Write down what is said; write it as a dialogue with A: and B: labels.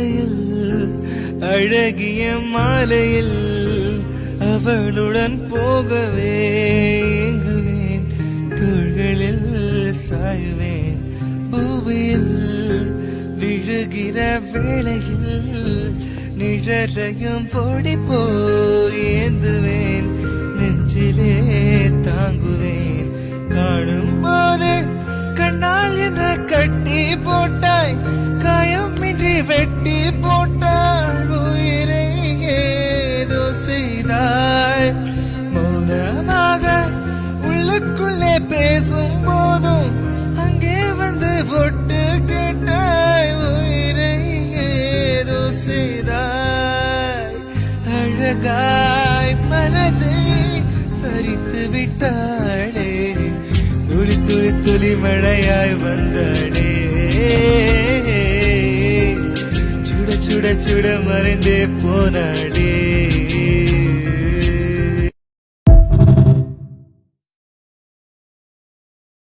A: பூவையில் அழகிய மாலையில் அவளுடன் போகவே ஏங்குவேன், தோள்களில் சாயுவேன். பூவையில் விழுகிற வேளையில் நிழலையும் பொடி போய் ஏந்துவேன், நெஞ்சிலே தாங்குவேன். காணும் போது கண்ணால் என்ற கட்டி போட்டாய், காயமின்றி வெட்டி போட்டாள், உயிரை ஏதோ செய்தாள். மௌனமாக உள்ளுக்குள்ளே பேசும் போதும் அங்கே வந்து பொட்டு கேட்டாய், உயிரை ஏதோ செய்தாய். அழகாய் மனதை பறித்து விட்டாளே, துளி துளி துளி மழையாய் வந்தாடே, சுட சுட சுட மறைந்தே போனாடே.